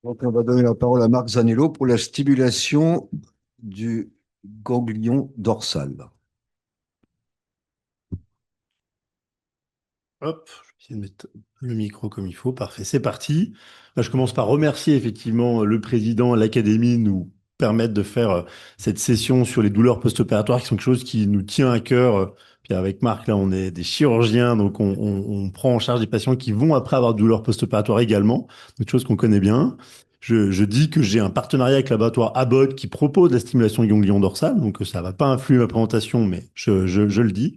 Donc, on va donner la parole à Marc Zanello pour la stimulation du ganglion dorsal. Hop, je vais essayer de mettre le micro comme il faut. Parfait, c'est parti. Bah, je commence par remercier effectivement le président, l'Académie, de nous permettre de faire cette session sur les douleurs post-opératoires qui sont quelque chose qui nous tient à cœur. Puis avec Marc, là, on est des chirurgiens, donc on prend en charge des patients qui vont après avoir de douleurs post-opératoires également, des choses qu'on connaît bien. Je dis que j'ai un partenariat avec le laboratoire Abbott qui propose la stimulation du ganglion dorsal, donc ça va pas influer ma présentation, mais je le dis.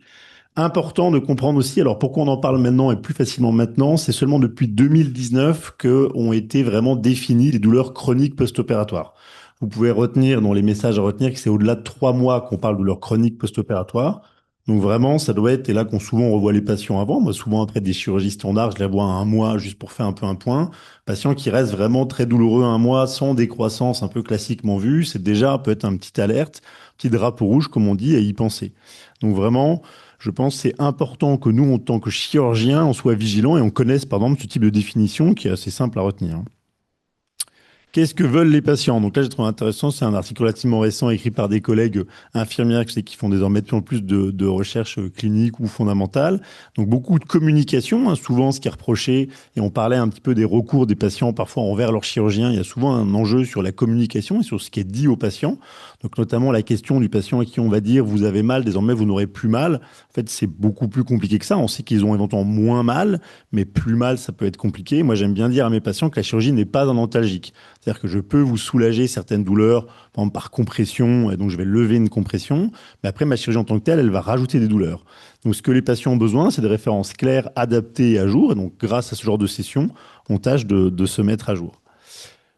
Important de comprendre aussi, alors pourquoi on en parle maintenant et plus facilement maintenant, c'est seulement depuis 2019 que ont été vraiment définies les douleurs chroniques post-opératoires. Vous pouvez retenir dans les messages à retenir que c'est au-delà de 3 mois qu'on parle de douleurs chroniques post-opératoires. Donc vraiment, ça doit être, et là qu'on souvent on revoit les patients avant, moi souvent après des chirurgies standards, je les vois à 1 mois juste pour faire un peu un point. Patient qui reste vraiment très douloureux 1 mois sans décroissance un peu classiquement vue, c'est déjà peut être un petit alerte, petit drapeau rouge comme on dit, à y penser. Donc vraiment, je pense que c'est important que nous, en tant que chirurgiens, on soit vigilants et on connaisse, par exemple, ce type de définition qui est assez simple à retenir. Qu'est-ce que veulent les patients? Donc là, j'ai trouvé intéressant, c'est un article relativement récent écrit par des collègues infirmières que je sais, qui font désormais de plus en plus de recherches cliniques ou fondamentales. Donc beaucoup de communication, hein, souvent ce qui est reproché, et on parlait un petit peu des recours des patients parfois envers leurs chirurgiens, il y a souvent un enjeu sur la communication et sur ce qui est dit aux patients. Donc notamment la question du patient à qui on va dire vous avez mal, désormais vous n'aurez plus mal. En fait, c'est beaucoup plus compliqué que ça. On sait qu'ils ont éventuellement moins mal, mais plus mal, ça peut être compliqué. Moi, j'aime bien dire à mes patients que la chirurgie n'est pas un antalgique. C'est-à-dire que je peux vous soulager certaines douleurs, par exemple par compression, et donc je vais lever une compression, mais après ma chirurgie en tant que telle, elle va rajouter des douleurs. Donc ce que les patients ont besoin, c'est des références claires, adaptées et à jour, et donc grâce à ce genre de session, on tâche de se mettre à jour.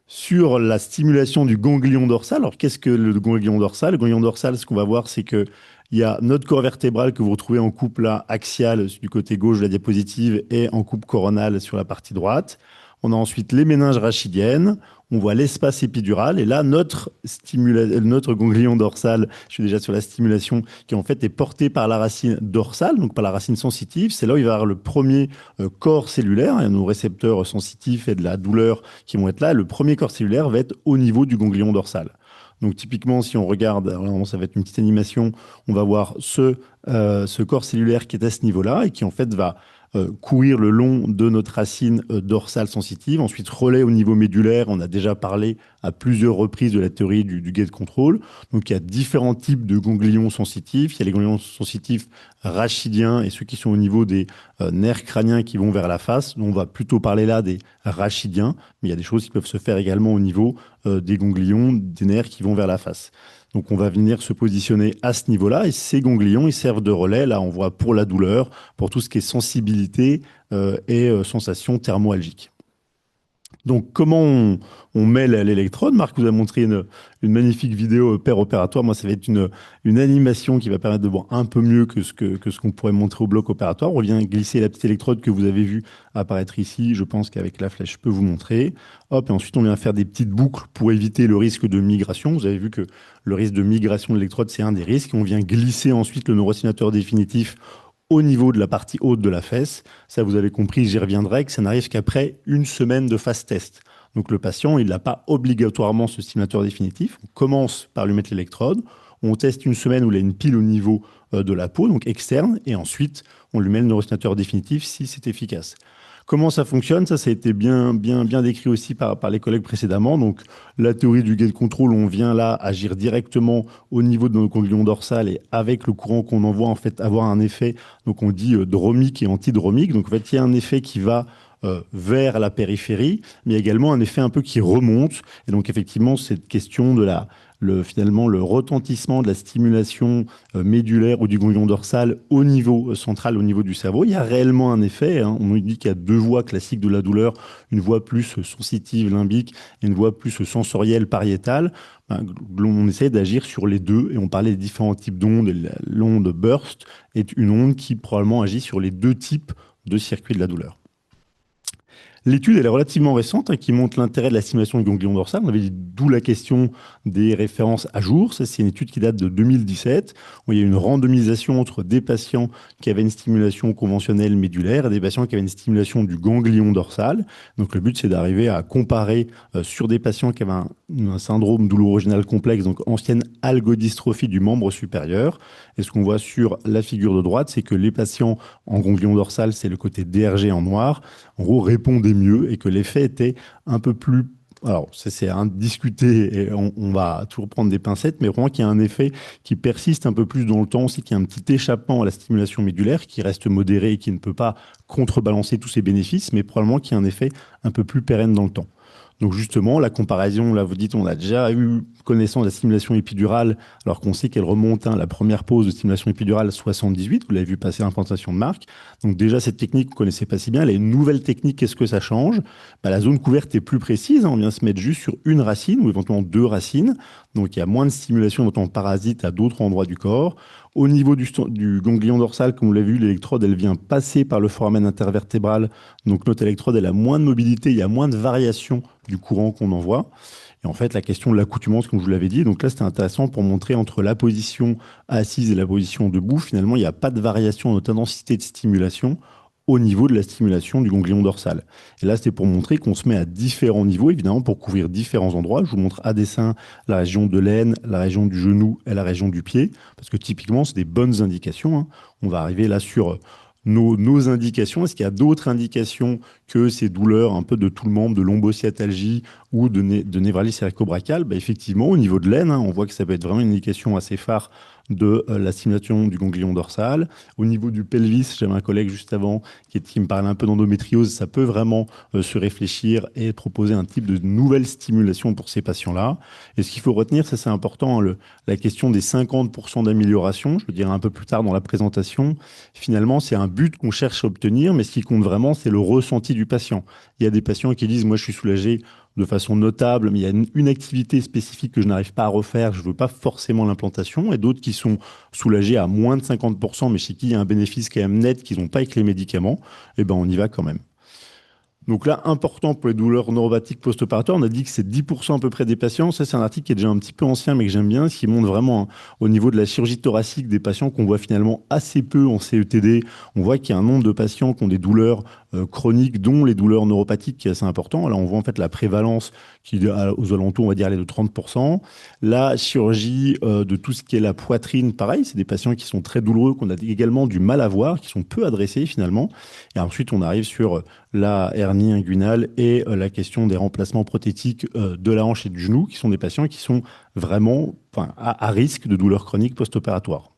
Sur la stimulation du ganglion dorsal, alors qu'est-ce que le ganglion dorsal? Le ganglion dorsal, ce qu'on va voir, c'est que il y a notre corps vertébral que vous retrouvez en coupe là, axiale du côté gauche de la diapositive et en coupe coronale sur la partie droite. On a ensuite les méninges rachidiennes, on voit l'espace épidural et là notre ganglion dorsal, je suis déjà sur la stimulation qui en fait est porté par la racine dorsale, donc par la racine sensitive. C'est là où il va y avoir le premier corps cellulaire, et nos récepteurs sensitifs et de la douleur qui vont être là. Le premier corps cellulaire va être au niveau du ganglion dorsal. Donc typiquement, si on regarde, alors ça va être une petite animation, on va voir ce corps cellulaire qui est à ce niveau-là et qui en fait va courir le long de notre racine dorsale sensitive, ensuite relais au niveau médulaire. On a déjà parlé à plusieurs reprises de la théorie du gate control. Donc il y a différents types de ganglions sensitifs. Il y a les ganglions sensitifs rachidiens et ceux qui sont au niveau des nerfs crâniens qui vont vers la face. On va plutôt parler là des rachidiens, mais il y a des choses qui peuvent se faire également au niveau des ganglions, des nerfs qui vont vers la face. Donc on va venir se positionner à ce niveau-là et ces ganglions, ils servent de relais. Là, on voit pour la douleur, pour tout ce qui est sensibilité et sensation thermoalgique. Donc, comment on met l'électrode? Marc vous a montré une magnifique vidéo opératoire. Moi, ça va être une animation qui va permettre de voir un peu mieux que ce qu'on pourrait montrer au bloc opératoire. On vient glisser la petite électrode que vous avez vue apparaître ici. Je pense qu'avec la flèche, je peux vous montrer. Hop, et ensuite, on vient faire des petites boucles pour éviter le risque de migration. Vous avez vu que le risque de migration de l'électrode, c'est un des risques. On vient glisser ensuite le neurostimulateur définitif au niveau de la partie haute de la fesse. Ça, vous avez compris, j'y reviendrai, que ça n'arrive qu'après une semaine de phase test. Donc le patient, il n'a pas obligatoirement ce stimulateur définitif. On commence par lui mettre l'électrode. On teste une semaine où il a une pile au niveau de la peau, donc externe, et ensuite on lui met le neurostimulateur définitif si c'est efficace. Comment ça fonctionne? Ça a été bien décrit aussi par les collègues précédemment. Donc, la théorie du gate control, on vient là agir directement au niveau de nos ganglions dorsales et avec le courant qu'on envoie, en fait, avoir un effet, donc on dit dromique et antidromique. Donc, en fait, il y a un effet qui va vers la périphérie, mais également un effet un peu qui remonte. Et donc, effectivement, cette question de finalement, le retentissement de la stimulation médulaire ou du ganglion dorsal au niveau central, au niveau du cerveau, il y a réellement un effet. Hein. On nous dit qu'il y a deux voies classiques de la douleur, une voie plus sensitive, limbique, et une voie plus sensorielle, pariétale. Ben, on essaie d'agir sur les deux, et on parlait des différents types d'ondes. L'onde burst est une onde qui probablement agit sur les deux types de circuits de la douleur. L'étude, elle est relativement récente, qui montre l'intérêt de la stimulation du ganglion dorsal. On avait dit d'où la question des références à jour. Ça, c'est une étude qui date de 2017, où il y a une randomisation entre des patients qui avaient une stimulation conventionnelle médulaire et des patients qui avaient une stimulation du ganglion dorsal. Donc, le but, c'est d'arriver à comparer sur des patients qui avaient un syndrome doulourogénal complexe, donc ancienne algodystrophie du membre supérieur. Et ce qu'on voit sur la figure de droite, c'est que les patients en ganglion dorsal, c'est le côté DRG en noir, en gros, répondaient mieux et que l'effet était un peu plus. Alors, c'est à discuter et on va toujours prendre des pincettes, mais vraiment qu'il y a un effet qui persiste un peu plus dans le temps, c'est qu'il y a un petit échappement à la stimulation médulaire qui reste modéré et qui ne peut pas contrebalancer tous ces bénéfices, mais probablement qu'il y a un effet un peu plus pérenne dans le temps. Donc justement, la comparaison, là vous dites, on a déjà eu connaissance de la stimulation épidurale, alors qu'on sait qu'elle remonte, la première pause de stimulation épidurale 78, vous l'avez vu passer à l'implantation de marque. Donc déjà, cette technique, vous ne connaissez pas si bien, elle est une nouvelle technique, qu'est-ce que ça change? Bah, la zone couverte est plus précise, on vient se mettre juste sur une racine ou éventuellement deux racines, donc il y a moins de stimulation éventuellement parasite à d'autres endroits du corps. Au niveau du ganglion dorsal, comme vous l'avez vu, l'électrode, elle vient passer par le foramen intervertébral. Donc notre électrode, elle a moins de mobilité, il y a moins de variation du courant qu'on envoie. Et en fait, la question de l'accoutumance, comme je vous l'avais dit, donc là, c'était intéressant pour montrer entre la position assise et la position debout, finalement, il n'y a pas de variation dans notre intensité de stimulation au niveau de la stimulation du ganglion dorsal. Et là, c'était pour montrer qu'on se met à différents niveaux, évidemment, pour couvrir différents endroits. Je vous montre à dessin la région de l'aine, la région du genou et la région du pied, parce que typiquement, c'est des bonnes indications. On va arriver là sur nos indications. Est-ce qu'il y a d'autres indications que ces douleurs un peu de tout le membre, de lombosciatalgie ou de névralgie cervico-brachiale? Effectivement, au niveau de l'aine, on voit que ça peut être vraiment une indication assez phare de la stimulation du ganglion dorsal. Au niveau du pelvis, j'avais un collègue juste avant qui me parlait un peu d'endométriose. Ça peut vraiment se réfléchir et proposer un type de nouvelle stimulation pour ces patients-là. Et ce qu'il faut retenir, ça c'est important, la question des 50% d'amélioration, je le dirai un peu plus tard dans la présentation. Finalement, c'est un but qu'on cherche à obtenir, mais ce qui compte vraiment, c'est le ressenti du patient. Il y a des patients qui disent, moi je suis soulagé de façon notable, mais il y a une activité spécifique que je n'arrive pas à refaire, je ne veux pas forcément l'implantation, et d'autres qui sont soulagés à moins de 50%, mais chez qui il y a un bénéfice quand même net qu'ils n'ont pas avec les médicaments, et ben on y va quand même. Donc là, important pour les douleurs neuropathiques post-opératoires, on a dit que c'est 10% à peu près des patients. Ça, c'est un article qui est déjà un petit peu ancien, mais que j'aime bien, ce qui montre vraiment au niveau de la chirurgie thoracique des patients qu'on voit finalement assez peu en CETD. On voit qu'il y a un nombre de patients qui ont des douleurs chroniques, dont les douleurs neuropathiques, qui est assez important. Là, on voit en fait la prévalence qui, aux alentours, on va dire, elle est de 30%. La chirurgie de tout ce qui est la poitrine, pareil, c'est des patients qui sont très douloureux, qu'on a également du mal à voir, qui sont peu adressés finalement. Et ensuite, on arrive sur la hernie inguinale et la question des remplacements prothétiques de la hanche et du genou, qui sont des patients qui sont vraiment à risque de douleurs chroniques post-opératoires.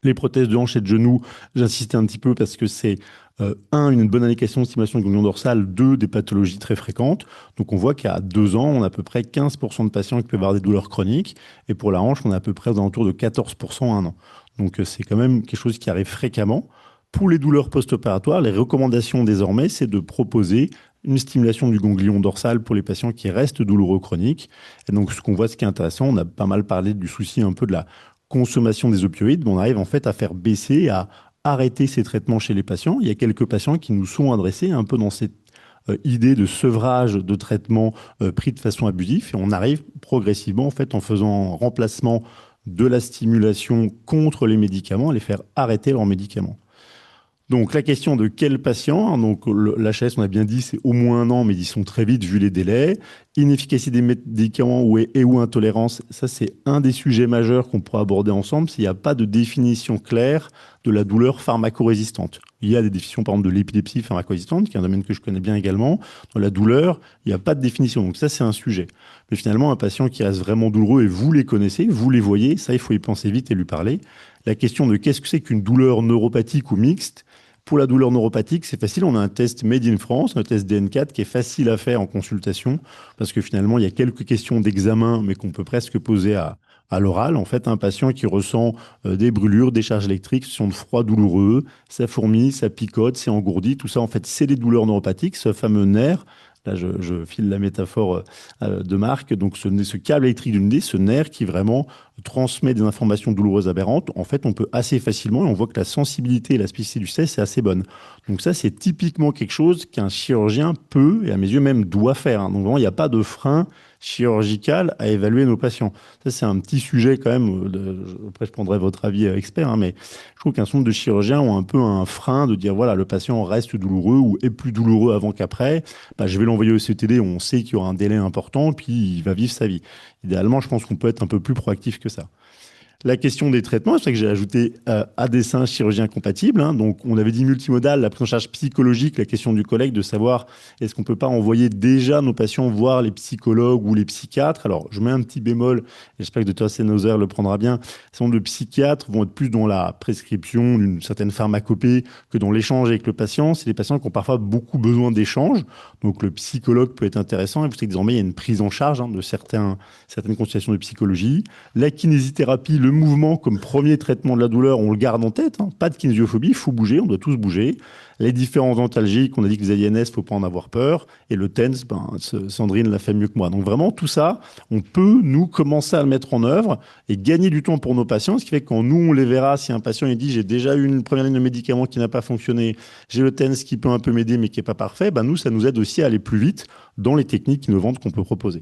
Les prothèses de hanche et de genou, j'insistais un petit peu parce que c'est une bonne indication de stimulation du ganglion dorsal, deux, des pathologies très fréquentes. Donc on voit qu'à 2 ans, on a à peu près 15% de patients qui peuvent avoir des douleurs chroniques, et pour la hanche, on a à peu près aux alentours de 14% à 1 an. Donc c'est quand même quelque chose qui arrive fréquemment. Pour les douleurs post-opératoires, les recommandations désormais, c'est de proposer une stimulation du ganglion dorsal pour les patients qui restent douloureux chroniques. Et donc, ce qu'on voit, ce qui est intéressant, on a pas mal parlé du souci un peu de la consommation des opioïdes, mais on arrive en fait à faire baisser, à arrêter ces traitements chez les patients. Il y a quelques patients qui nous sont adressés un peu dans cette idée de sevrage de traitement pris de façon abusive, et on arrive progressivement en fait en faisant un remplacement de la stimulation contre les médicaments, à les faire arrêter leurs médicaments. Donc la question de quel patient, donc l'HS on a bien dit c'est au moins 1 an, mais ils sont très vite vu les délais. Inefficacité des médicaments ou intolérance, ça c'est un des sujets majeurs qu'on pourra aborder ensemble s'il n'y a pas de définition claire de la douleur pharmacorésistante. Il y a des définitions par exemple de l'épilepsie pharmacorésistante, qui est un domaine que je connais bien également. Dans la douleur, il n'y a pas de définition, donc ça c'est un sujet. Mais finalement un patient qui reste vraiment douloureux, et vous les connaissez, vous les voyez, ça il faut y penser vite et lui parler. La question de qu'est-ce que c'est qu'une douleur neuropathique ou mixte. Pour la douleur neuropathique, c'est facile. On a un test Made in France, un test DN4 qui est facile à faire en consultation parce que finalement, il y a quelques questions d'examen, mais qu'on peut presque poser à l'oral. En fait, un patient qui ressent des brûlures, des charges électriques, ce sont de froid douloureux, ça fourmille, ça picote, c'est engourdi. Tout ça, en fait, c'est des douleurs neuropathiques, ce fameux nerf. Là, je file la métaphore de Marc. Donc, ce câble électrique du nez, ce nerf qui vraiment transmet des informations douloureuses aberrantes, en fait, on peut assez facilement, et on voit que la sensibilité et la spécificité du CES est assez bonne. Donc ça, c'est typiquement quelque chose qu'un chirurgien peut, et à mes yeux même doit faire, hein. Donc vraiment, il n'y a pas de frein chirurgical à évaluer nos patients. Ça, c'est un petit sujet quand même. Après, je prendrai votre avis expert, hein, mais je trouve qu'un certain nombre de chirurgiens ont un peu un frein de dire, voilà, le patient reste douloureux ou est plus douloureux avant qu'après. Bah, je vais l'envoyer au CTD, on sait qu'il y aura un délai important, puis il va vivre sa vie. Idéalement, je pense qu'on peut être un peu plus proactif que ça. La question des traitements, c'est vrai que j'ai ajouté à dessein chirurgien compatible, hein. Donc, on avait dit multimodal, la prise en charge psychologique, la question du collègue de savoir est-ce qu'on peut pas envoyer déjà nos patients voir les psychologues ou les psychiatres. Alors, je mets un petit bémol, j'espère que Dr. Sennhauser le prendra bien. Ce sont de psychiatres vont être plus dans la prescription d'une certaine pharmacopée que dans l'échange avec le patient. C'est des patients qui ont parfois beaucoup besoin d'échanges. Donc, le psychologue peut être intéressant. Et vous savez que désormais, il y a une prise en charge, hein, de certaines consultations de psychologie. La kinésithérapie, le mouvement comme premier traitement de la douleur, on le garde en tête, hein. Pas de kinésiophobie, il faut bouger, on doit tous bouger. Les différents antalgiques, on a dit que les INS, il ne faut pas en avoir peur. Et le TENS, Sandrine l'a fait mieux que moi. Donc vraiment, tout ça, on peut, nous, commencer à le mettre en œuvre et gagner du temps pour nos patients. Ce qui fait que quand nous, on les verra, si un patient il dit j'ai déjà eu une première ligne de médicaments qui n'a pas fonctionné, j'ai le TENS qui peut un peu m'aider mais qui n'est pas parfait, nous, ça nous aide aussi à aller plus vite dans les techniques innovantes qu'on peut proposer.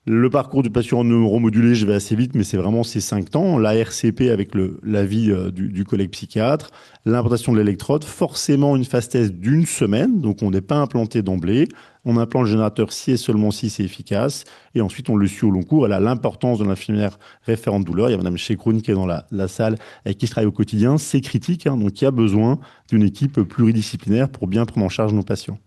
Le parcours du patient neuromodulé, je vais assez vite, mais c'est vraiment ces 5 temps. La RCP avec l'avis du collègue psychiatre, l'implantation de l'électrode, forcément une phase test d'une semaine, donc on n'est pas implanté d'emblée. On implante le générateur si et seulement si c'est efficace, et ensuite on le suit au long cours. Elle a l'importance de l'infirmière référente douleur. Il y a Madame Chekroun qui est dans la salle avec qui je travaille au quotidien. C'est critique, hein, donc il y a besoin d'une équipe pluridisciplinaire pour bien prendre en charge nos patients.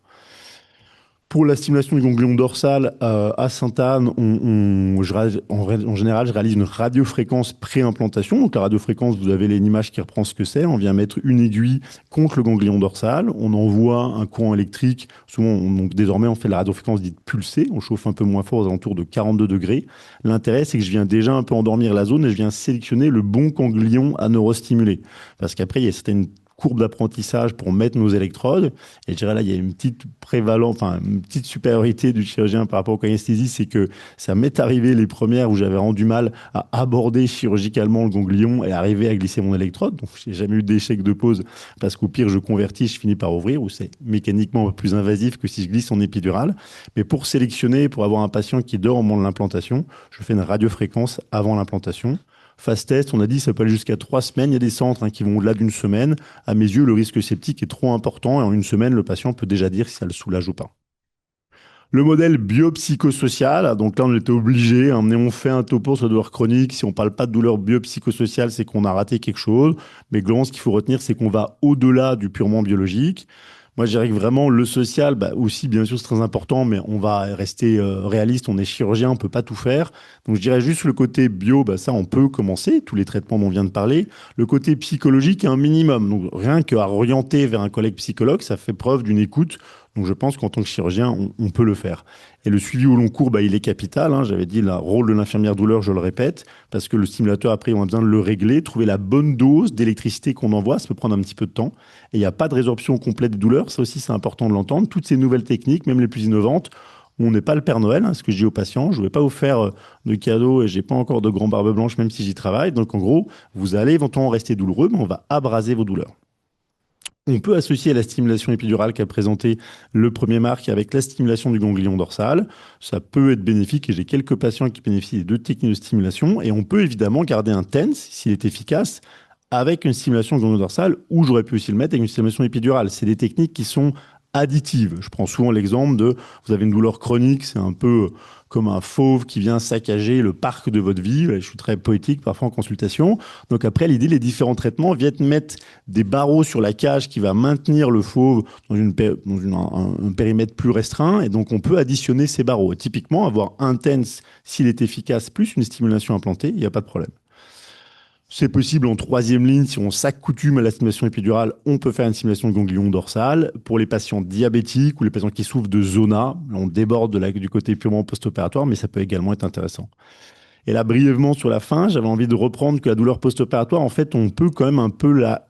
Pour la stimulation du ganglion dorsal à Sainte-Anne, en général, je réalise une radiofréquence pré-implantation. Donc la radiofréquence, vous avez une image qui reprend ce que c'est. On vient mettre une aiguille contre le ganglion dorsal. On envoie un courant électrique. Souvent, donc désormais, on fait la radiofréquence dite pulsée. On chauffe un peu moins fort aux alentours de 42 degrés. L'intérêt, c'est que je viens déjà un peu endormir la zone et je viens sélectionner le bon ganglion à neurostimuler. Parce qu'après, il y a certaines courbe d'apprentissage pour mettre nos électrodes. Et je dirais là, il y a une petite prévalence, enfin, une petite supériorité du chirurgien par rapport au anesthésie, c'est que ça m'est arrivé les premières où j'avais rendu mal à aborder chirurgicalement le ganglion et arriver à glisser mon électrode. Donc, j'ai jamais eu d'échec de pause parce qu'au pire, je convertis, je finis par ouvrir, ou c'est mécaniquement un peu plus invasif que si je glisse en épidural. Mais pour sélectionner, pour avoir un patient qui dort au moment de l'implantation, je fais une radiofréquence avant l'implantation. Phase test, on a dit, ça peut aller jusqu'à 3 semaines. Il y a des centres, hein, qui vont au-delà d'une semaine. À mes yeux, le risque septique est trop important et en une semaine, le patient peut déjà dire si ça le soulage ou pas. Le modèle biopsychosocial, donc là, on était obligé, hein, on fait un topo sur la douleur chronique. Si on ne parle pas de douleur biopsychosociale, c'est qu'on a raté quelque chose. Mais globalement, ce qu'il faut retenir, c'est qu'on va au-delà du purement biologique. Moi, je dirais que vraiment, le social, aussi, bien sûr, c'est très important, mais on va rester réaliste. On est chirurgien, on ne peut pas tout faire. Donc, je dirais juste le côté bio, ça, on peut commencer, tous les traitements dont on vient de parler. Le côté psychologique est un minimum. Donc, rien qu'à orienter vers un collègue psychologue, ça fait preuve d'une écoute. Donc, je pense qu'en tant que chirurgien, on peut le faire. Et le suivi au long cours, il est capital, hein. J'avais dit le rôle de l'infirmière douleur, je le répète, parce que le stimulateur, après, on a besoin de le régler, trouver la bonne dose d'électricité qu'on envoie, ça peut prendre un petit peu de temps. Et il n'y a pas de résorption complète des douleurs, ça aussi, c'est important de l'entendre. Toutes ces nouvelles techniques, même les plus innovantes, on n'est pas le Père Noël, hein, ce que je dis aux patients. Je ne vais pas vous faire de cadeaux et j'ai pas encore de grand barbe blanche, même si j'y travaille. Donc, en gros, vous allez éventuellement rester douloureux, mais on va abraser vos douleurs. On peut associer la stimulation épidurale qu'a présenté le premier Marc avec la stimulation du ganglion dorsal. Ça peut être bénéfique et j'ai quelques patients qui bénéficient des deux techniques de stimulation. Et on peut évidemment garder un TENS, s'il est efficace, avec une stimulation du ganglion dorsal, ou j'aurais pu aussi le mettre avec une stimulation épidurale. C'est des techniques qui sont additives. Je prends souvent l'exemple de, vous avez une douleur chronique, c'est un peu comme un fauve qui vient saccager le parc de votre vie. Je suis très poétique parfois en consultation. Donc après, l'idée, les différents traitements viennent mettre des barreaux sur la cage qui va maintenir le fauve dans un périmètre plus restreint. Et donc, on peut additionner ces barreaux. Et typiquement, avoir un TENS, s'il est efficace, plus une stimulation implantée, il n'y a pas de problème. C'est possible en troisième ligne, si on s'accoutume à la stimulation épidurale, on peut faire une stimulation de ganglion dorsal. Pour les patients diabétiques ou les patients qui souffrent de zona, on déborde du côté purement post-opératoire, mais ça peut également être intéressant. Et là, brièvement sur la fin, j'avais envie de reprendre que la douleur post-opératoire, en fait, on peut quand même un peu la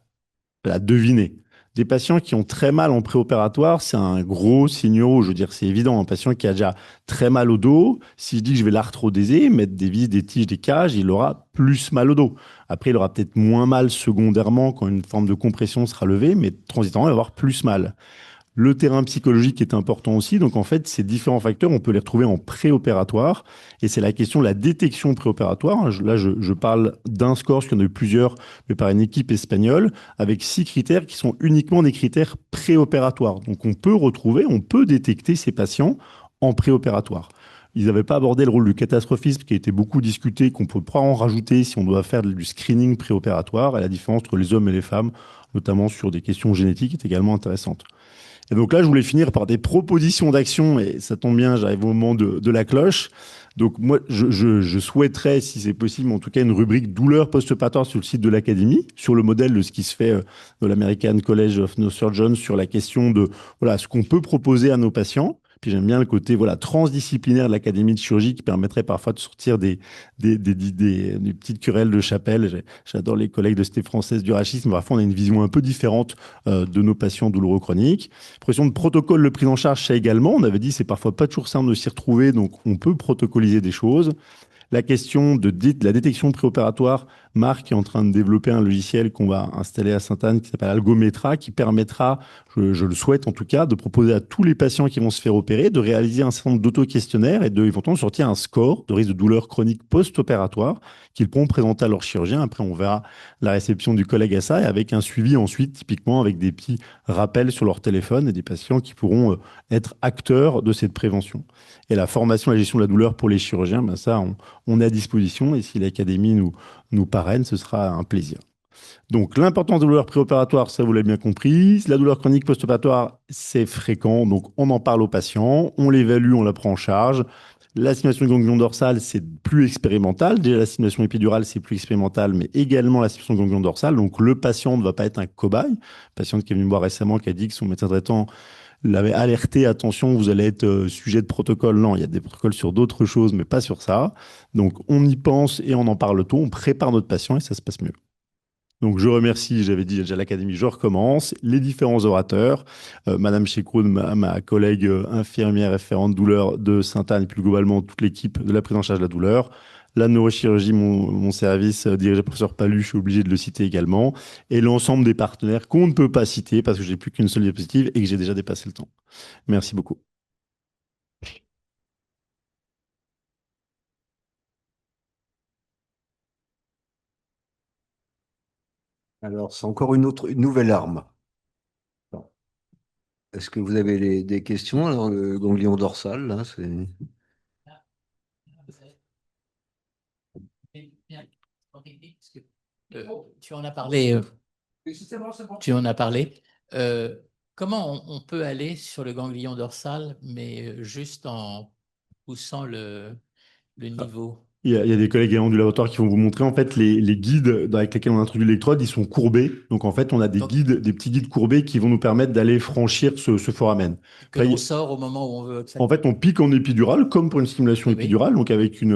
deviner. Des patients qui ont très mal en préopératoire, c'est un gros signe rouge. Je veux dire, c'est évident. Un patient qui a déjà très mal au dos, si je dis que je vais l'arthrodéser, mettre des vis, des tiges, des cages, il aura plus mal au dos. Après, il aura peut-être moins mal secondairement quand une forme de compression sera levée, mais transitoirement, il va avoir plus mal. Le terrain psychologique est important aussi. Donc, en fait, ces différents facteurs, on peut les retrouver en préopératoire. Et c'est la question de la détection préopératoire. Là, je parle d'un score, parce qu'il y en a eu plusieurs, mais par une équipe espagnole, avec 6 critères qui sont uniquement des critères préopératoires. Donc, on peut détecter ces patients en préopératoire. Ils n'avaient pas abordé le rôle du catastrophisme qui a été beaucoup discuté, qu'on peut pas en rajouter si on doit faire du screening préopératoire. Et la différence entre les hommes et les femmes, notamment sur des questions génétiques, est également intéressante. Et donc là, je voulais finir par des propositions d'action, et ça tombe bien, j'arrive au moment de la cloche. Donc moi, je souhaiterais, si c'est possible, en tout cas une rubrique douleur post-opératoire sur le site de l'Académie, sur le modèle de ce qui se fait de l'American College of Neurosurgeons, sur la question de voilà, ce qu'on peut proposer à nos patients. Puis j'aime bien le côté voilà, transdisciplinaire de l'Académie de chirurgie qui permettrait parfois de sortir des petites querelles de chapelle. J'adore les collègues de Cité française du racisme. Parfois, on a une vision un peu différente de nos patients douloureux chroniques. Pression de protocole de prise en charge, ça également. On avait dit c'est parfois pas toujours simple de s'y retrouver, donc on peut protocoliser des choses. La question de la détection préopératoire, Marc est en train de développer un logiciel qu'on va installer à Sainte-Anne qui s'appelle Algometra, qui permettra, je le souhaite en tout cas, de proposer à tous les patients qui vont se faire opérer de réaliser un certain nombre d'auto-questionnaires et de éventuellement sortir un score de risque de douleur chronique post-opératoire qu'ils pourront présenter à leur chirurgien. Après, on verra la réception du collègue à ça et avec un suivi ensuite, typiquement avec des petits rappels sur leur téléphone et des patients qui pourront être acteurs de cette prévention. Et la formation et la gestion de la douleur pour les chirurgiens, ben ça, on est à disposition et si l'Académie nous parraine, ce sera un plaisir. Donc, l'importance de la douleur préopératoire, ça vous l'avez bien compris. La douleur chronique post-opératoire, c'est fréquent, donc on en parle aux patients, on l'évalue, on la prend en charge. La stimulation du ganglion dorsal, c'est plus expérimental. Déjà, la stimulation épidurale, c'est plus expérimental, mais également la stimulation du ganglion dorsal. Donc, le patient ne va pas être un cobaye. Patiente qui est venue me voir récemment, qui a dit que son médecin traitant l'avait alerté, attention, vous allez être sujet de protocole. Non, il y a des protocoles sur d'autres choses, mais pas sur ça. Donc, on y pense et on en parle tôt, on prépare notre patient et ça se passe mieux. Donc, je remercie, j'avais dit déjà à l'Académie, je recommence, les différents orateurs, Madame Chekroun, ma collègue infirmière référente douleur de Sainte-Anne, et plus globalement toute l'équipe de la prise en charge de la douleur, la neurochirurgie, mon service dirigé par le professeur Palu, je suis obligé de le citer également, et l'ensemble des partenaires qu'on ne peut pas citer parce que j'ai plus qu'une seule diapositive et que j'ai déjà dépassé le temps. Merci beaucoup. Alors, c'est encore une nouvelle arme. Bon. Est-ce que vous avez des questions? Alors, le ganglion dorsal, là, c'est... Bien. Tu en as parlé. Tu en as parlé. Euh, Comment on peut aller sur le ganglion dorsal, mais juste en poussant le niveau? Il y a des collègues également du laboratoire qui vont vous montrer en fait les guides avec lesquels on introduit l'électrode, ils sont courbés. Donc en fait, on a des Donc, guides, des petits guides courbés qui vont nous permettre d'aller franchir ce foramen. que l'on sort au moment où on veut En fait, on pique en épidural, comme pour une stimulation Oui, oui. épidurale, donc avec une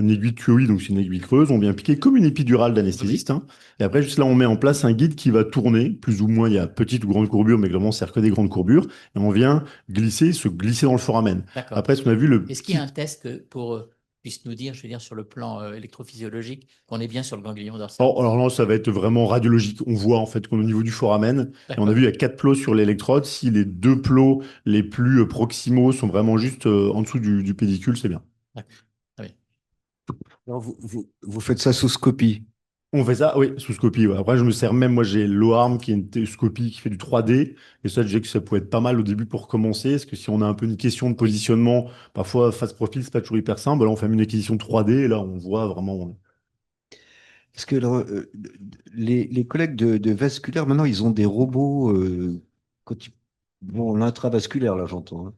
aiguille de QI, donc c'est une aiguille creuse, on vient piquer comme une épidurale Oui. d'anesthésiste, hein. Et après, juste là, on met en place un guide qui va tourner, plus ou moins, il y a petite ou grande courbure, mais globalement, c'est que des grandes courbures, et on vient se glisser dans le foramen. D'accord. Après, ce qu'on a vu, le Est-ce qu'il y a petit... un test pour puisse nous dire, je veux dire, sur le plan électrophysiologique, qu'on est bien sur le ganglion dorsal? Oh, alors là, ça va être vraiment radiologique. On voit en fait qu'on est au niveau du foramen, et on a D'accord. vu il y a 4 plots sur l'électrode. Si les 2 plots les plus proximaux sont vraiment juste en dessous du pédicule, c'est bien. D'accord. Très bien. Alors, vous faites ça sous scopie. On fait ça, oui, sous scopie. Ouais. Après, je me sers même, moi j'ai l'OARM qui est une scopie qui fait du 3D. Et ça, je disais que ça pouvait être pas mal au début pour commencer. Parce que si on a un peu une question de Oui. positionnement, parfois face profil, c'est pas toujours hyper simple. Là, on fait une acquisition 3D et là, on voit vraiment. Parce que alors, les collègues de vasculaire, maintenant, ils ont des robots quand ils vont l'intravasculaire, là, j'entends, hein.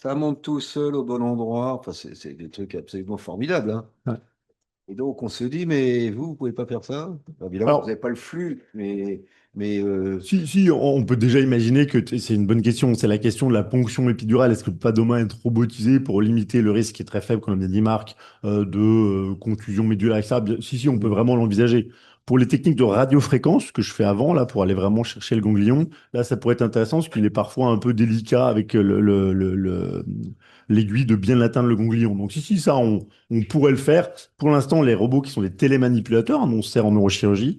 Ça monte tout seul au bon endroit. Enfin, c'est des trucs absolument formidables, hein. Ouais. Et donc, on se dit, mais vous pouvez pas faire ça? Enfin, évidemment, vous Alors, n'avez pas le flux, mais si, on peut déjà imaginer que c'est une bonne question. C'est la question de la ponction épidurale. Est-ce que peut pas demain être robotisé pour limiter le risque qui est très faible, comme l'a dit Marc, de contusion médulaire, etc. Si, on peut vraiment l'envisager. Pour les techniques de radiofréquence, que je fais avant, là, pour aller vraiment chercher le ganglion, là, ça pourrait être intéressant parce qu'il est parfois un peu délicat avec l'aiguille de bien atteindre le ganglion. Donc, si, ça, on pourrait le faire. Pour l'instant, les robots qui sont des télémanipulateurs, on sert en neurochirurgie,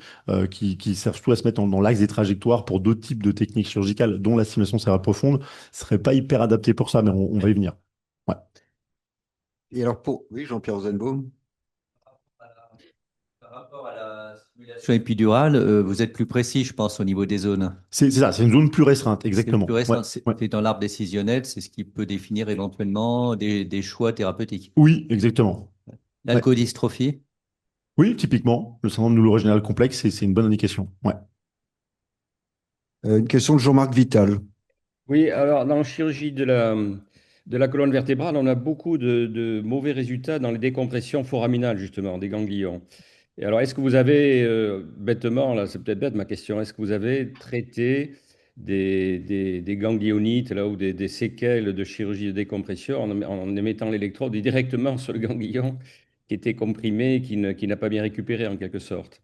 qui servent surtout à se mettre dans l'axe des trajectoires pour d'autres types de techniques chirurgicales, dont la stimulation cérébrale profonde, ne seraient pas hyper adaptés pour ça, mais on va y venir. Ouais. Et alors oui, Jean-Pierre Rosenbaum. Par rapport à la stimulation épidurale, vous êtes plus précis, je pense, au niveau des zones. C'est ça, c'est une zone plus restreinte, C'est exactement. plus récent, Ouais, ouais. c'est dans l'arbre décisionnel, c'est ce qui peut définir éventuellement des choix thérapeutiques. Oui, exactement. Ouais. L'alcodystrophie, Oui, typiquement, le syndrome douloureux-général complexe, c'est une bonne indication. Ouais. Une question de Jean-Marc Vital. Oui, alors dans la chirurgie de la colonne vertébrale, on a beaucoup de mauvais résultats dans les décompressions foraminales, justement, des ganglions. Et alors, est-ce que vous avez, bêtement, là, c'est peut-être bête ma question, est-ce que vous avez traité des ganglionites là, ou des séquelles de chirurgie de décompression en émettant l'électrode directement sur le ganglion qui était comprimé, qui n'a pas bien récupéré en quelque sorte?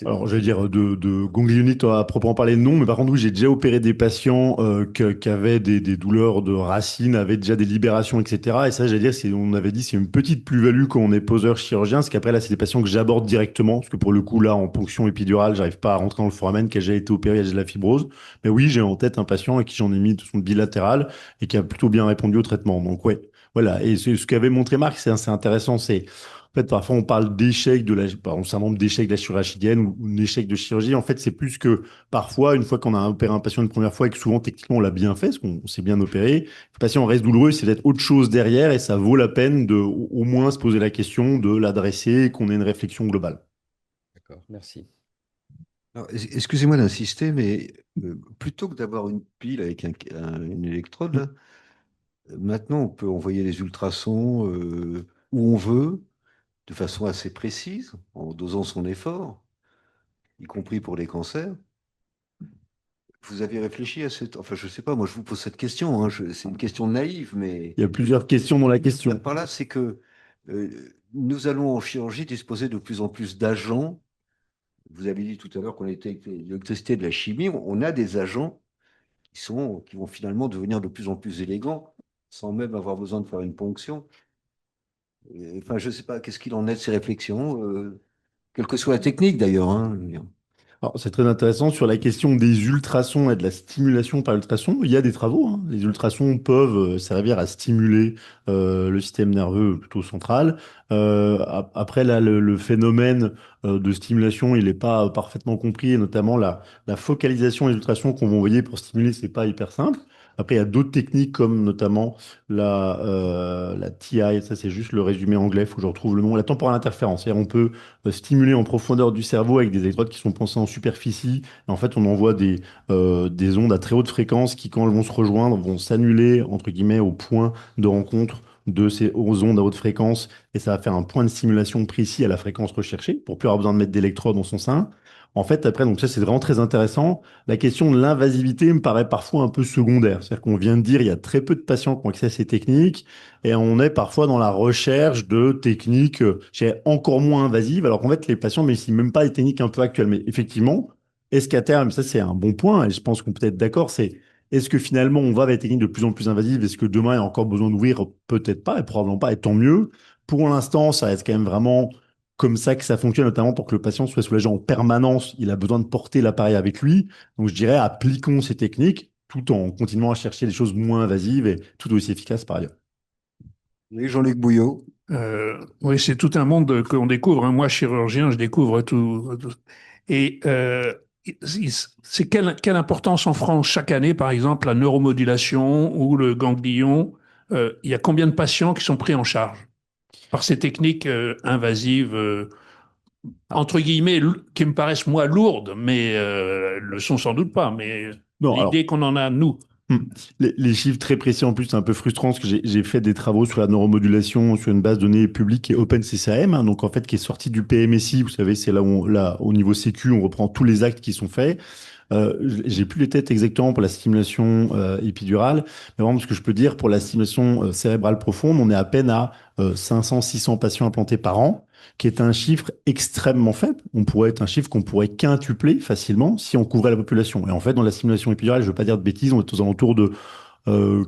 Alors, je vais dire de ganglionite à proprement parler, non, mais par contre, oui, j'ai déjà opéré des patients qui avaient des douleurs de racines, avaient déjà des libérations, etc. Et ça, j'allais dire, on avait dit, c'est une petite plus-value quand on est poseur chirurgien, parce qu'après, là, c'est des patients que j'aborde directement, parce que pour le coup, là, en ponction épidurale, j'arrive pas à rentrer dans le foramen, qui a déjà été opéré, il y a de la fibrose. Mais oui, j'ai en tête un patient à qui j'en ai mis de son bilatéral et qui a plutôt bien répondu au traitement. Donc, ouais, voilà. Et ce qu'avait montré Marc, c'est assez intéressant, c'est en fait, parfois, on parle d'échec un syndrome d'échec de la chirurgie rachidienne ou un échec de chirurgie. En fait, c'est plus que parfois, une fois qu'on a opéré un patient une première fois et que souvent, techniquement, on l'a bien fait, parce qu'on s'est bien opéré, le patient reste douloureux, c'est peut-être autre chose derrière et ça vaut la peine de au moins se poser la question de l'adresser et qu'on ait une réflexion globale. D'accord, merci. Alors, excusez-moi d'insister, mais plutôt que d'avoir une pile avec une électrode, là, maintenant on peut envoyer les ultrasons où on veut, de façon assez précise, en dosant son effort, y compris pour les cancers. Vous avez réfléchi à cette... Enfin, je ne sais pas, moi je vous pose cette question, hein, c'est une question naïve, mais Il y a plusieurs questions dans la question. par là, c'est que nous allons en chirurgie disposer de plus en plus d'agents. Vous avez dit tout à l'heure qu'on était avec l'électricité de la chimie. On a des agents qui vont finalement devenir de plus en plus élégants, sans même avoir besoin de faire une ponction. Enfin, je ne sais pas, qu'est-ce qu'il en est de ces réflexions, quelle que soit la technique d'ailleurs, hein, je veux dire. Alors, c'est très intéressant sur la question des ultrasons et de la stimulation par ultrasons. Il y a des travaux, hein. Les ultrasons peuvent servir à stimuler le système nerveux plutôt central. Après, là, le phénomène de stimulation, il n'est pas parfaitement compris, et notamment la focalisation des ultrasons qu'on va envoyer pour stimuler, c'est pas hyper simple. Après, il y a d'autres techniques comme notamment la TI, ça c'est juste le résumé anglais, il faut que je retrouve le nom, la temporale interférence. C'est-à-dire on peut stimuler en profondeur du cerveau avec des électrodes qui sont pensées en superficie. Et en fait, on envoie des ondes à très haute fréquence qui, quand elles vont se rejoindre, vont s'annuler, entre guillemets, au point de rencontre de ces ondes à haute fréquence. Et ça va faire un point de stimulation précis à la fréquence recherchée pour plus avoir besoin de mettre d'électrodes dans son sein. En fait, après, donc ça, c'est vraiment très intéressant. La question de l'invasivité me paraît parfois un peu secondaire. C'est-à-dire qu'on vient de dire, il y a très peu de patients qui ont accès à ces techniques. Et on est parfois dans la recherche de techniques encore moins invasives, alors qu'en fait, les patients ne bénéficient même pas des techniques un peu actuelles. Mais effectivement, est-ce qu'à terme, ça c'est un bon point, et je pense qu'on peut être d'accord, c'est est-ce que finalement on va vers des techniques de plus en plus invasives? Est-ce que demain il y a encore besoin d'ouvrir? Peut-être pas, et probablement pas, et tant mieux. Pour l'instant, ça reste quand même vraiment comme ça que ça fonctionne, notamment pour que le patient soit soulagé en permanence. Il a besoin de porter l'appareil avec lui. Donc je dirais, appliquons ces techniques tout en continuant à chercher des choses moins invasives et tout aussi efficaces par ailleurs. Oui, Jean-Luc Bouillot. Oui, c'est tout un monde qu'on découvre, hein. Moi, chirurgien, je découvre tout. Et c'est quelle importance en France chaque année, par exemple, la neuromodulation ou le ganglion? Il y a combien de patients qui sont pris en charge par ces techniques invasives, entre guillemets, qui me paraissent moi lourdes, mais le sont sans doute pas. Mais Non, alors, l'idée qu'on en a, nous. Les chiffres très précis en plus, c'est un peu frustrant parce que j'ai fait des travaux sur la neuromodulation sur une base de données publique qui est OpenCCAM, hein, donc en fait qui est sortie du PMSI. Vous savez, c'est là au niveau Sécu, on reprend tous les actes qui sont faits. J'ai plus les têtes exactement pour la stimulation épidurale, mais vraiment ce que je peux dire pour la stimulation cérébrale profonde, on est à peine à 500-600 patients implantés par an. qui est un chiffre extrêmement faible. On pourrait être un chiffre qu'on pourrait quintupler facilement si on couvrait la population. Et en fait, dans la simulation épidurale, je ne veux pas dire de bêtises, on est aux alentours de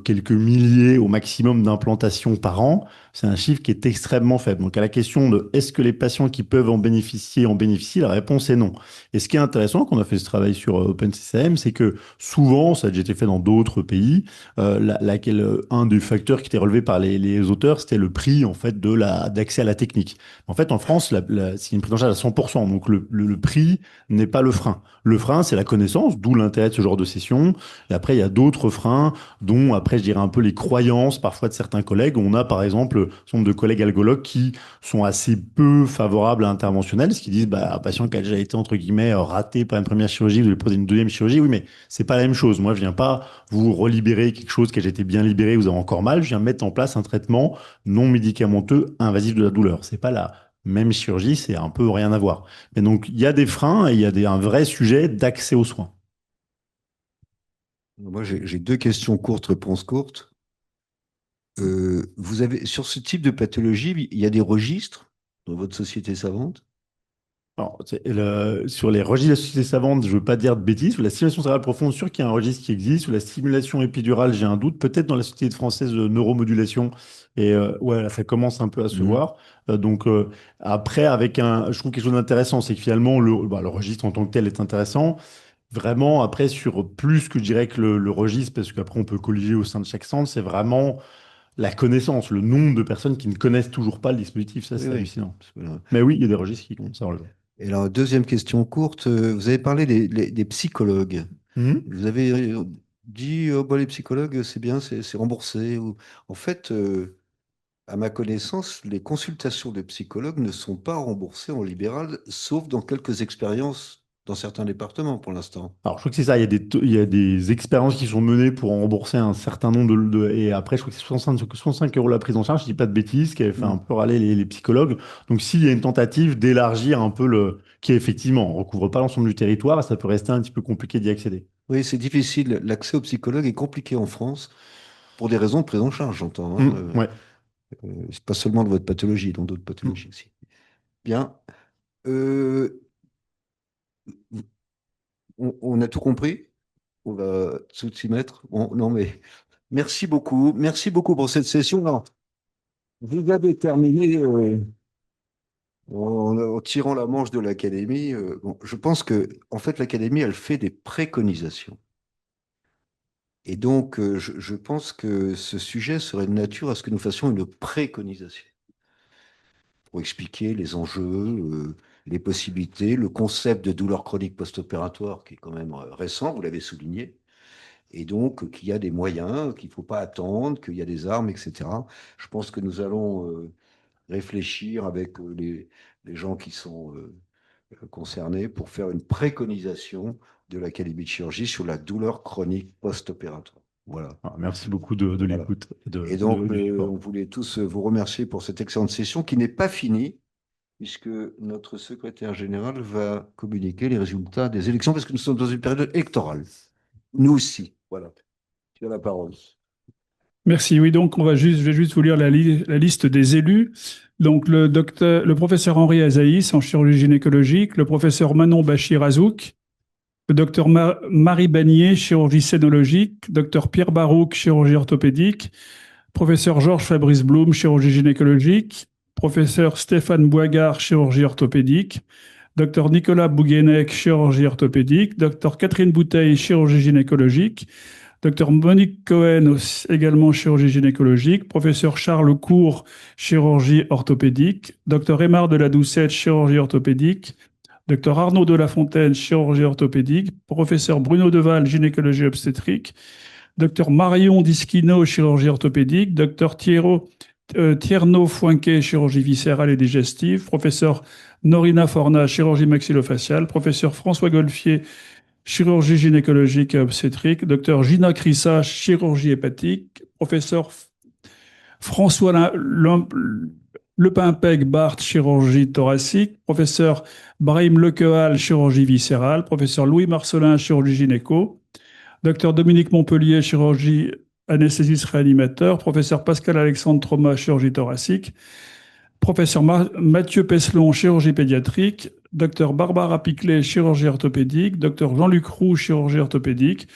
quelques milliers au maximum d'implantations par an. C'est un chiffre qui est extrêmement faible. Donc à la question de est-ce que les patients qui peuvent en bénéficient, la réponse est non. Et ce qui est intéressant, quand on a fait ce travail sur OpenCCM, c'est que souvent, ça a déjà été fait dans d'autres pays, un des facteurs qui était relevé par les auteurs, c'était le prix en fait d'accès à la technique. En fait, en France, c'est une prise en charge à 100%. Donc le prix n'est pas le frein. Le frein, c'est la connaissance, d'où l'intérêt de ce genre de session. Et après, il y a d'autres freins, dont après, je dirais un peu les croyances parfois de certains collègues. On a par exemple un certain nombre de collègues algologues qui sont assez peu favorables à l'interventionnel, ce qui disent, bah, un patient qui a déjà été, entre guillemets, raté par une première chirurgie, vous lui posez une deuxième chirurgie, oui, mais c'est pas la même chose. Moi, je viens pas vous relibérer quelque chose qui a déjà été bien libéré, vous avez encore mal, je viens mettre en place un traitement non médicamenteux invasif de la douleur. C'est pas la même chirurgie, c'est un peu rien à voir. Mais donc, il y a des freins et il y a un vrai sujet d'accès aux soins. Moi, j'ai deux questions courtes, réponses courtes. Vous avez, sur ce type de pathologie, il y a des registres dans votre société savante? Alors, sur les registres de la société savante, je ne veux pas dire de bêtises. Sur la stimulation cérébrale profonde, sûr qu'il y a un registre qui existe. Sur la stimulation épidurale, j'ai un doute. Peut-être dans la Société française de neuromodulation. Et ouais, là, ça commence un peu à se voir. Donc après, je trouve quelque chose d'intéressant, c'est que finalement, le registre en tant que tel est intéressant. Vraiment, après, sur plus que je dirais que le registre, parce qu'après, on peut colliger au sein de chaque centre, c'est vraiment la connaissance, le nombre de personnes qui ne connaissent toujours pas le dispositif. Ça, Oui, c'est oui. hallucinant. Voilà. Mais oui, il y a des registres qui commencent à relever. Et alors, deuxième question courte, vous avez parlé des psychologues. Mhm. Vous avez dit, oh, bah, les psychologues, c'est bien, c'est remboursé. En fait, à ma connaissance, les consultations de psychologues ne sont pas remboursées en libéral, sauf dans quelques expériences dans certains départements pour l'instant. Alors, je crois que c'est ça. Il y a des expériences qui sont menées pour rembourser un certain nombre et après, je crois que c'est 65 euros la prise en charge, je dis pas de bêtises, qui avait fait un peu râler les psychologues. Donc, s'il y a une tentative d'élargir un peu qui effectivement recouvre pas l'ensemble du territoire, ça peut rester un petit peu compliqué d'y accéder. Oui, c'est difficile. L'accès aux psychologues est compliqué en France pour des raisons de prise en charge, j'entends, hein. Ouais. C'est pas seulement de votre pathologie, dans d'autres pathologies aussi. Bien. Euh, on a tout compris? On va tout s'y mettre? Bon, non, mais merci beaucoup. Merci beaucoup pour cette session. Alors, vous avez terminé en tirant la manche de l'académie. Bon, je pense que, en fait, l'académie, elle fait des préconisations. Et donc, je pense que ce sujet serait de nature à ce que nous fassions une préconisation pour expliquer les enjeux, les possibilités, le concept de douleur chronique post-opératoire qui est quand même récent, vous l'avez souligné, et donc qu'il y a des moyens, qu'il ne faut pas attendre, qu'il y a des armes, etc. Je pense que nous allons réfléchir avec les gens qui sont concernés pour faire une préconisation de l'Académie de chirurgie sur la douleur chronique post-opératoire. Voilà. Alors, merci beaucoup de Voilà. l'écoute Et donc, du on support. voulait tous vous remercier pour cette excellente session qui n'est pas finie, puisque notre secrétaire général va communiquer les résultats des élections, parce que nous sommes dans une période électorale. Nous aussi. Voilà. Tu as la parole. Merci. Oui, donc je vais juste vous lire la liste des élus. Donc le professeur Henri Azaïs en chirurgie gynécologique, le professeur Manon Bachir Azouk, le docteur Marie Bagnier, chirurgie scénologique, docteur Pierre Barouk, chirurgie orthopédique, professeur Georges Fabrice Blum, chirurgie gynécologique, professeur Stéphane Boigard, chirurgie orthopédique, docteur Nicolas Bouguenec, chirurgie orthopédique, docteur Catherine Bouteille, chirurgie gynécologique, docteur Monique Cohen, également chirurgie gynécologique, professeur Charles Cour, chirurgie orthopédique, docteur Aymar de la Doucette, chirurgie orthopédique, docteur Arnaud de la Fontaine, chirurgie orthopédique, professeur Bruno Deval, gynécologie obstétrique, docteur Marion Disquino, chirurgie orthopédique, docteur Tierno Foinquet, chirurgie viscérale et digestive, professeur Norina Forna, chirurgie maxillofaciale, professeur François Golfier, chirurgie gynécologique et obstétrique, docteur Gina Crissa, chirurgie hépatique, professeur François Lepimpec Barthes, chirurgie thoracique, professeur Brahim Lequehal, chirurgie viscérale, professeur Louis Marcelin, chirurgie gynéco, docteur Dominique Montpellier, chirurgie anesthésiste réanimateur, professeur Pascal Alexandre Trauma, chirurgie thoracique, Professeur Mathieu Peslon, chirurgie pédiatrique, Dr Barbara Piclet, chirurgie orthopédique, Dr Jean-Luc Roux, chirurgie orthopédique,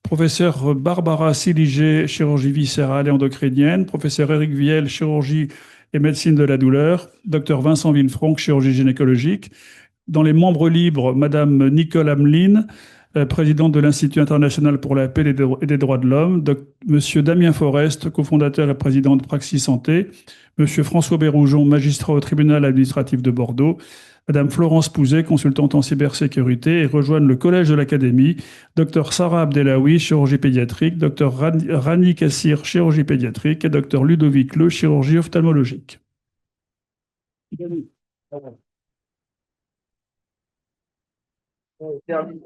Professeur Barbara Siliger, chirurgie viscérale et endocrinienne, Professeur Éric Viel, chirurgie et médecine de la douleur, Dr Vincent Villefranc, chirurgie gynécologique. Dans les membres libres, Madame Nicole Hamelin, présidente de l'Institut international pour la paix et des droits de l'homme, Monsieur Damien Forest, cofondateur et président de Praxis Santé, Monsieur François Béroujon, magistrat au tribunal administratif de Bordeaux, Madame Florence Pouzet, consultante en cybersécurité, et rejoignent le collège de l'Académie, Dr Sarah Abdelawi, chirurgie pédiatrique, Dr Rani Kassir, chirurgie pédiatrique, et Dr Ludovic Le, chirurgie ophtalmologique. Terminé.